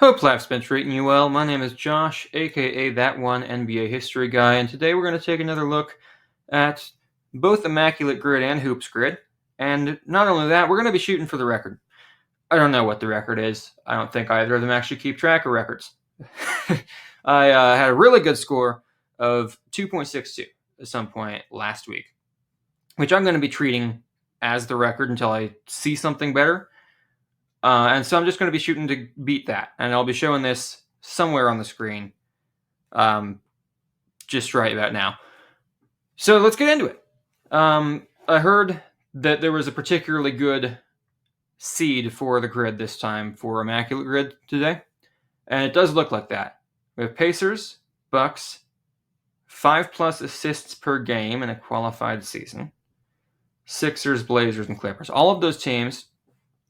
Hope life's been treating you well. My name is Josh, aka That One NBA History Guy, and today we're going to take another look at both Immaculate Grid and Hoops Grid. And not only that, we're going to be shooting for the record. I don't know what the record is. I don't think either of them actually keep track of records. I had a really good score of 2.62 at some point last week, which I'm going to be treating as the record until I see something better. And so I'm just going to be shooting to beat that. And I'll be showing this somewhere on the screen just right about now. So let's get into it. I heard that there was a particularly good seed for the grid this time for Immaculate Grid today. And it does look like that. We have Pacers, Bucks, 5+ assists per game in a qualified season. Sixers, Blazers, and Clippers. All of those teams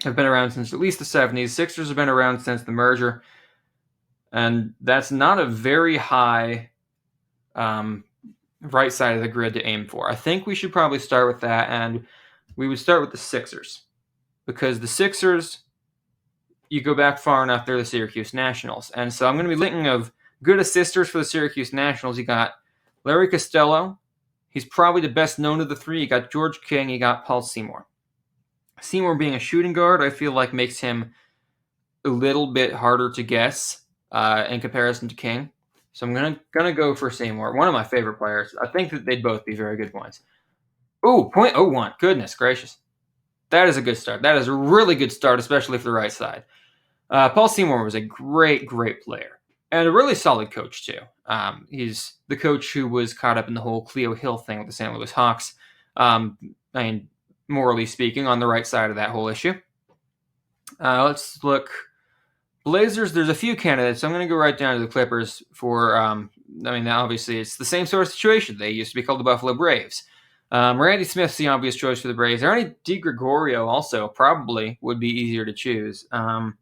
have been around since at least the 70s. Sixers have been around since the merger. And that's not a very high right side of the grid to aim for. I think we should probably start with that, and we would start with the Sixers. Because the Sixers, you go back far enough, they're the Syracuse Nationals. And so I'm going to be thinking of good assisters for the Syracuse Nationals. You got Larry Costello. He's probably the best known of the three. You got George King. You got Paul Seymour. Seymour being a shooting guard, I feel like makes him a little bit harder to guess in comparison to King. So I'm gonna go for Seymour, one of my favorite players. I think that they'd both be very good ones. Ooh, 0.01. Goodness gracious. That is a good start. That is a really good start, especially for the right side. Paul Seymour was a great, great player and a really solid coach, too. He's the coach who was caught up in the whole Cleo Hill thing with the St. Louis Hawks. Morally speaking, on the right side of that whole issue. Let's look. Blazers, there's a few candidates. I'm going to go right down to the Clippers for, obviously it's the same sort of situation. They used to be called the Buffalo Braves. Randy Smith's the obvious choice for the Braves. Ernie DiGregorio also probably would be easier to choose. So I'm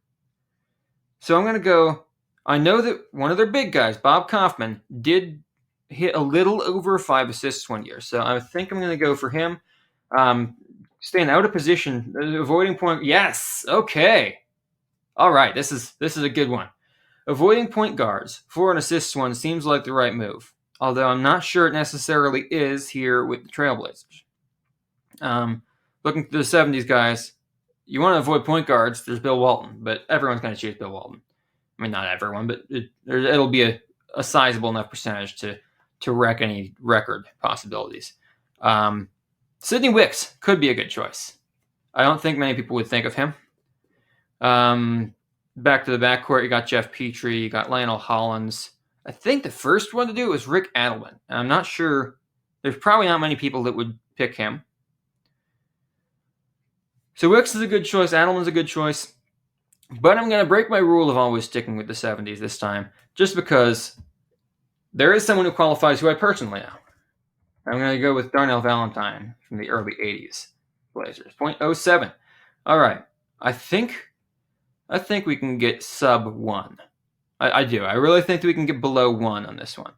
going to go. I know that one of their big guys, Bob Kaufman, did hit a little over 5 assists one year. So I think I'm going to go for him. Staying out of position, avoiding point. Yes, okay. All right, this is a good one. Avoiding point guards for an assist one seems like the right move, although I'm not sure it necessarily is here with the Trailblazers. Looking to the 70s guys, you want to avoid point guards, there's Bill Walton, but everyone's going to choose Bill Walton. I mean, not everyone, but it'll be a sizable enough percentage to wreck any record possibilities. Sidney Wicks could be a good choice. I don't think many people would think of him. Back to the backcourt, you got Jeff Petrie, you got Lionel Hollins. I think the first one to do was Rick Adelman. I'm not sure. There's probably not many people that would pick him. So Wicks is a good choice. Adelman's a good choice. But I'm going to break my rule of always sticking with the 70s this time, just because there is someone who qualifies who I personally know. I'm going to go with Darnell Valentine from the early 80s Blazers. 0.07. All right. I think we can get sub 1. I do. I really think that we can get below 1 on this one.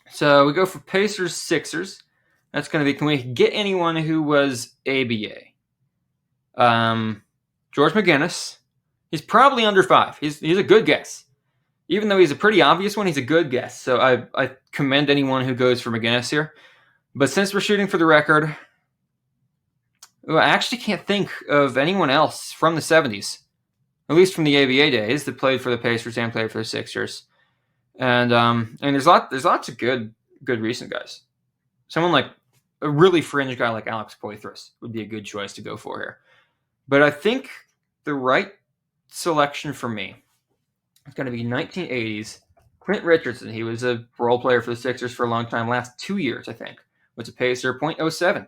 So we go for Pacers, Sixers. That's going to be, can we get anyone who was ABA? George McGinnis. He's probably under 5. He's a good guess. Even though he's a pretty obvious one, he's a good guess. So I commend anyone who goes for McGinnis here. But since we're shooting for the record, I actually can't think of anyone else from the 70s, at least from the ABA days, that played for the Pacers and played for the Sixers. And there's lots of good recent guys. Someone like a really fringe guy like Alex Poitras would be a good choice to go for here. But I think the right selection for me, it's going to be 1980s. Clint Richardson, he was a role player for the Sixers for a long time, last 2 years, I think. Was a Pacer, 0.07.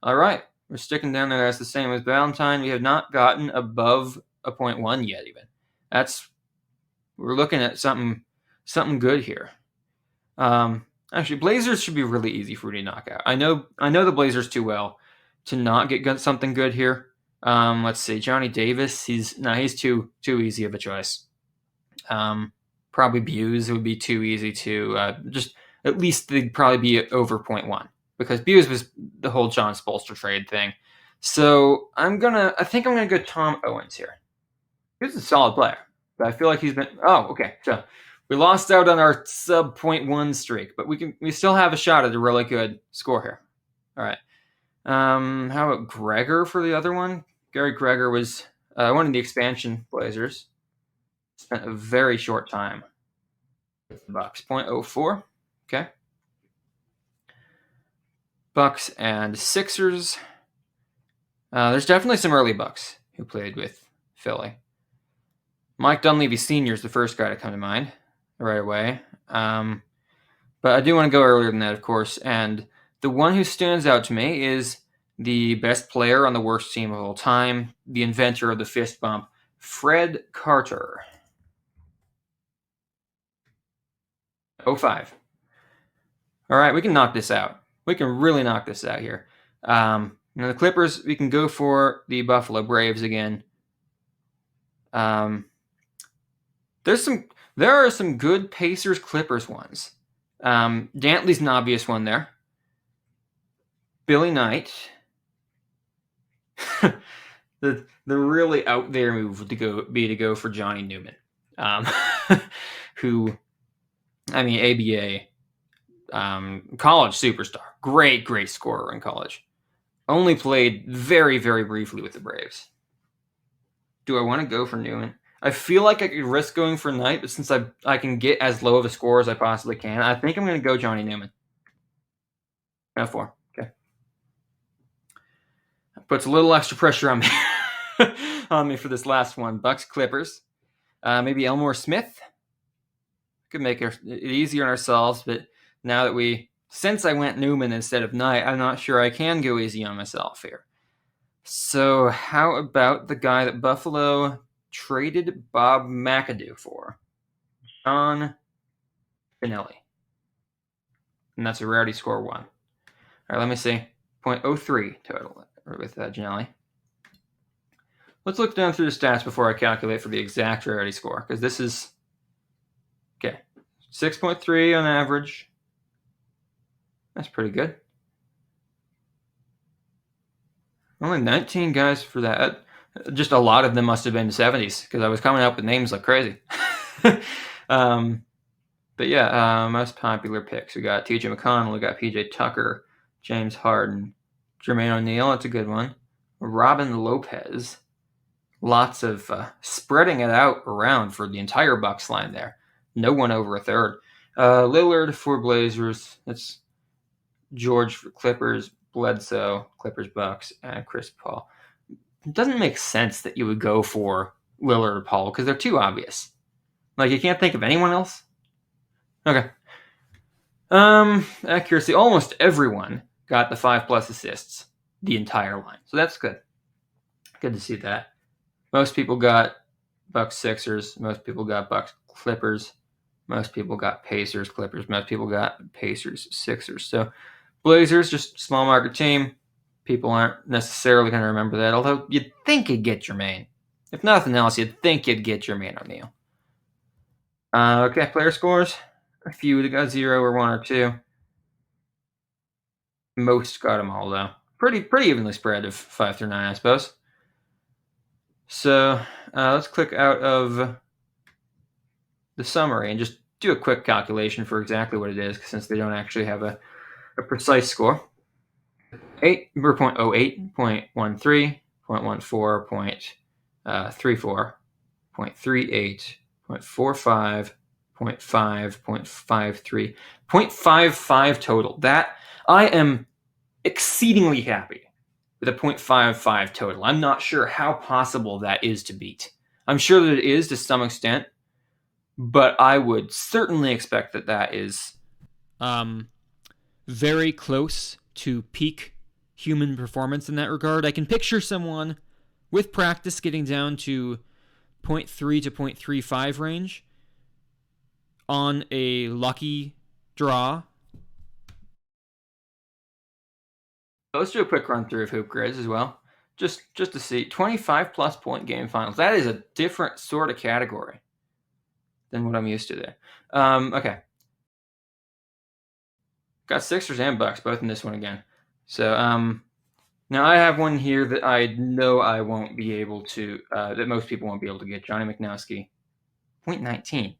All right, we're sticking down there. That's the same as Valentine. We have not gotten above a 0.1 yet, even. We're looking at something good here. Actually, Blazers should be really easy for me to knock out. I know the Blazers too well to not get something good here. Let's see, Johnny Davis. He's too easy of a choice. Probably Buse would be too easy to just at least they'd probably be over 0.1 because Buse was the whole John Spolster trade thing. So I think I'm gonna go Tom Owens here. He's a solid player, But I feel like he's been. Oh, okay. So we lost out on our sub 0.1 streak, but we still have a shot at a really good score here. All right. How about Gregor for the other one? Gary Gregor was one of the expansion Blazers. Spent a very short time with the Bucks. 0.04. Okay. Bucks and Sixers. There's definitely some early Bucks who played with Philly. Mike Dunleavy Sr. is the first guy to come to mind right away. But I do want to go earlier than that, of course. And the one who stands out to me is the best player on the worst team of all time, the inventor of the fist bump, Fred Carter. 05. All right, we can knock this out. We can really knock this out here. The Clippers, we can go for the Buffalo Braves again. There are some good Pacers Clippers ones. Dantley's an obvious one there. Billy Knight. the really out there move would to go for Johnny Newman, who, I mean, ABA, college superstar, great scorer in college. Only played very, very briefly with the Braves. Do I want to go for Newman? I feel like I could risk going for Knight, but since I can get as low of a score as I possibly can, I think I'm going to go Johnny Newman. F4. Okay. That puts a little extra pressure on me on me for this last one. Bucks Clippers. Maybe Elmore Smith. Could make it easier on ourselves, but now that since I went Newman instead of Knight, I'm not sure I can go easy on myself here. So how about the guy that Buffalo traded Bob McAdoo for? John Finelli. And that's a rarity score 1. All right, let me see. 0.03 total with Ginelli. Let's look down through the stats before I calculate for the exact rarity score, because this is, okay, 6.3 on average. That's pretty good. Only 19 guys for that. Just a lot of them must have been the 70s, because I was coming up with names like crazy. But yeah, most popular picks. We got TJ McConnell, we got PJ Tucker, James Harden, Jermaine O'Neal, that's a good one. Robin Lopez. Lots of spreading it out around for the entire Bucks line there. No one over a third. Lillard for Blazers. That's George for Clippers, Bledsoe, Clippers, Bucks, and Chris Paul. It doesn't make sense that you would go for Lillard or Paul because they're too obvious. Like, you can't think of anyone else? Okay. Accuracy. Almost everyone got the 5+ assists the entire line. So that's good. Good to see that. Most people got Bucks Sixers. Most people got Bucks Clippers. Most people got Pacers Clippers. Most people got Pacers Sixers. So Blazers, just small market team. People aren't necessarily going to remember that, although you'd think you'd get Jermaine. If nothing else, you'd think you'd get Jermaine O'Neal. Okay, player scores. A few that got 0 or 1 or 2. Most got them all, though. Pretty evenly spread of 5 through 9, I suppose. So let's click out of the summary and just do a quick calculation for exactly what it is, since they don't actually have a precise score. 0.08, 0.13, 0.14, 0.34, 0.38, 0.45, 0.5, 0.53, 0.55 total. That, I am exceedingly happy with a 0.55 total. I'm not sure how possible that is to beat. I'm sure that it is to some extent, but I would certainly expect that is very close to peak human performance in that regard. I can picture someone with practice getting down to 0.3 to 0.35 range on a lucky draw. Let's do a quick run through of HoopGrids as well, just to see 25+ point game finals. That is a different sort of category than what I'm used to there. Okay, got Sixers and Bucks both in this one again. So now I have one here that I know I won't be able to, that most people won't be able to get. Johnny McNowski, 0.19.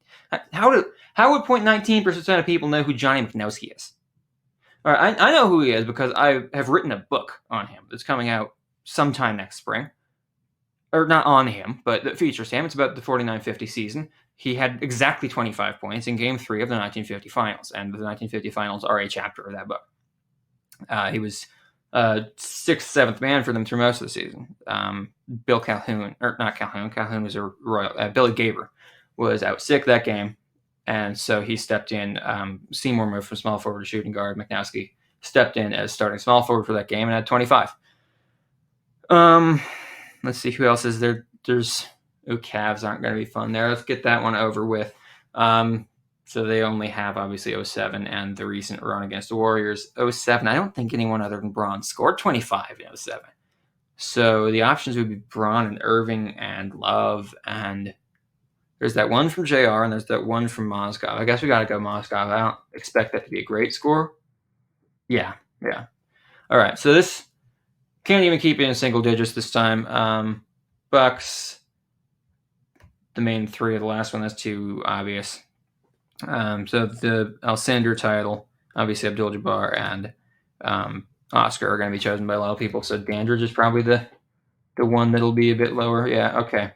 How would 0.19% of people know who Johnny McNowski is? All right, I know who he is because I have written a book on him that's coming out sometime next spring. Or not on him, but that features him. It's about the 49-50 season. He had exactly 25 points in Game 3 of the 1950 finals, and the 1950 finals are a chapter of that book. He was sixth, seventh man for them through most of the season. Bill Calhoun, or not Calhoun, Calhoun was a Royal. Billy Gaber was out sick that game, and so he stepped in. Seymour moved from small forward to shooting guard. McNowski stepped in as starting small forward for that game and had 25. Let's see who else is there. There's Cavs aren't going to be fun there. Let's get that one over with. So they only have obviously 07 and the recent run against the Warriors. 07, I don't think anyone other than Braun scored 25 in 07. So the options would be Braun and Irving and Love, and there's that one from JR and there's that one from Mozgov. I guess we got to go Mozgov. I don't expect that to be a great score. Yeah. All right, so this can't even keep it in single digits this time. Bucks, the main three of the last one, that's too obvious. So the Alcindor title, obviously Abdul-Jabbar and Oscar are going to be chosen by a lot of people. So Dandridge is probably the one that'll be a bit lower. Yeah, okay.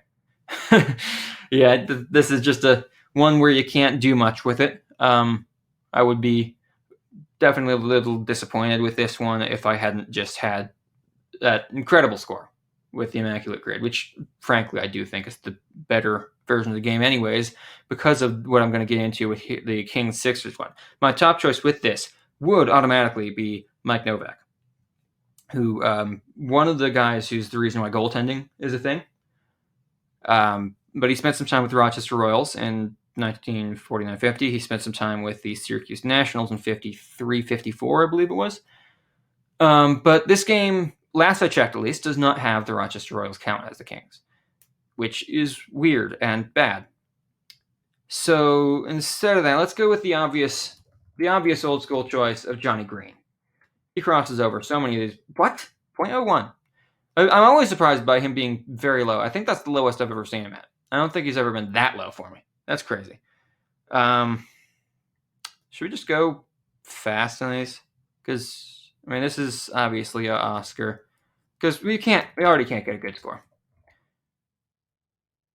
Yeah, this is just a one where you can't do much with it. I would be definitely a little disappointed with this one if I hadn't just had that incredible score with the Immaculate Grid, which frankly I do think is the better version of the game anyways, because of what I'm going to get into with the Kings Sixers one. My top choice with this would automatically be Mike Novak, who one of the guys who's the reason why goaltending is a thing. But he spent some time with the Rochester Royals in 1949-50. He spent some time with the Syracuse Nationals in 53-54, I believe it was. But this game, last I checked at least, does not have the Rochester Royals count as the Kings, which is weird and bad. So instead of that, let's go with the obvious old school choice of Johnny Green. He crosses over so many of these. What? 0.01. I'm always surprised by him being very low. I think that's the lowest I've ever seen him at. I don't think he's ever been that low for me. That's crazy. Should we just go fast on these? Because, I mean, this is obviously an Oscar. Because we already can't get a good score.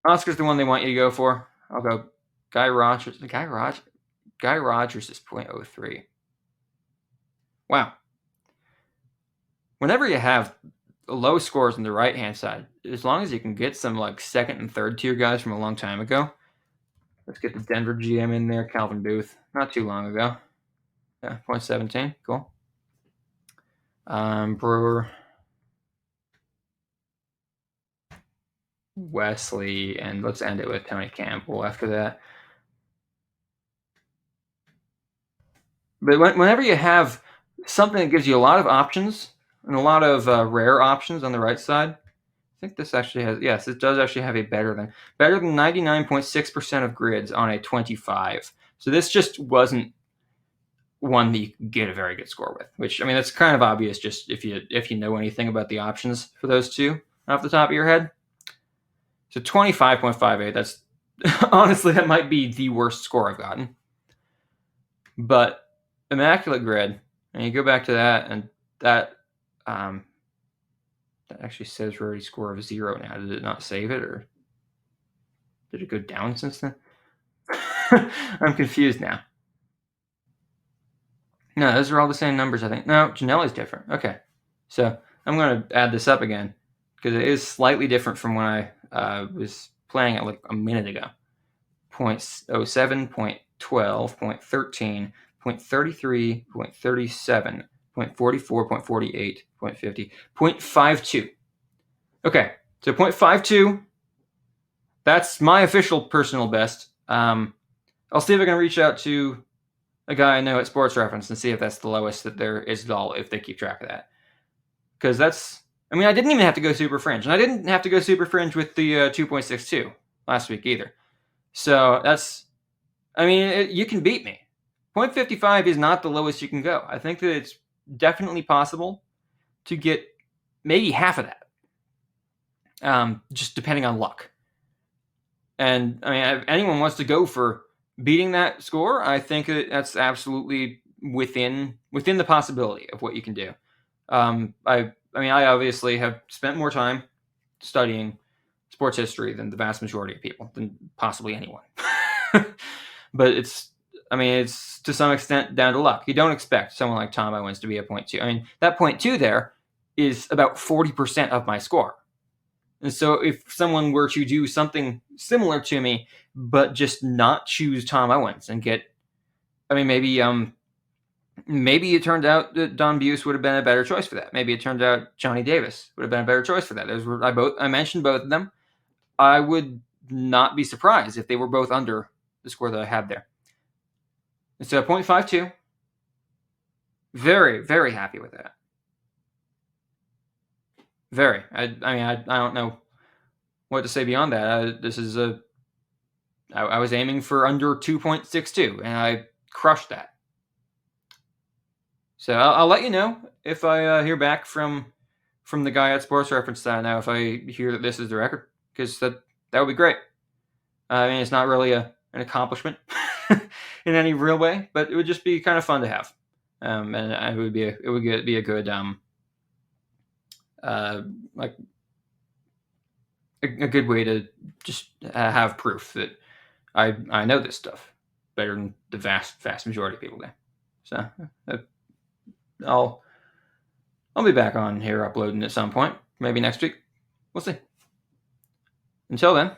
Oscar's the one they want you to go for. I'll go Guy Rogers. Guy Rogers is 0.03. Wow. Whenever you have low scores on the right-hand side, as long as you can get some like second and third tier guys from a long time ago. Let's get the Denver GM in there, Calvin Booth. Not too long ago. Yeah, 0.17. Cool. Brewer. Wesley, and let's end it with Tony Campbell after that. But whenever you have something that gives you a lot of options and a lot of rare options on the right side, I think this actually has, yes, it does actually have a better than 99.6% of grids on a 25. So this just wasn't one that you can get a very good score with, which, I mean, that's kind of obvious just if you know anything about the options for those two off the top of your head. So 25.58, that's honestly, that might be the worst score I've gotten. But Immaculate Grid, and you go back to that, and that actually says rarity score of 0 now. Did it not save it, or did it go down since then? I'm confused now. No, those are all the same numbers, I think. No, Janelli's different. Okay. So I'm going to add this up again because it is slightly different from when I was playing it like a minute ago. 0.07, 0.12, 0.13, 0.33, 0.37, 0.44, 0.48, 0.50, 0.52. Okay, so 0.52, that's my official personal best. I'll see if I can reach out to a guy I know at Sports Reference and see if that's the lowest that there is at all, if they keep track of that. Because that's, I mean, I didn't even have to go super fringe. And I didn't have to go super fringe with the 2.62 last week either. So that's, I mean, you can beat me. 0.55 is not the lowest you can go. I think that it's definitely possible to get maybe half of that, just depending on luck. And I mean, if anyone wants to go for beating that score, I think that's absolutely within the possibility of what you can do. I obviously have spent more time studying sports history than the vast majority of people, than possibly anyone. But it's to some extent down to luck. You don't expect someone like Tom Owens to be a 0.2. I mean, that 0.2 there is about 40% of my score. And so if someone were to do something similar to me, but just not choose Tom Owens and get, maybe it turned out that Don Buse would have been a better choice for that. Maybe it turned out Johnny Davis would have been a better choice for that. I mentioned both of them. I would not be surprised if they were both under the score that I had there. And so 0.52, very, very happy with that. Very. I don't know what to say beyond that. I was aiming for under 2.62, and I crushed that. So I'll let you know if I hear back from the guy at Sports Reference that I know, if I hear that this is the record, because that would be great. I mean, it's not really an accomplishment in any real way, but it would just be kind of fun to have, and it would be a good like a good way to just have proof that I know this stuff better than the vast majority of people do. So I'll be back on here uploading at some point, maybe next week. We'll see. Until then,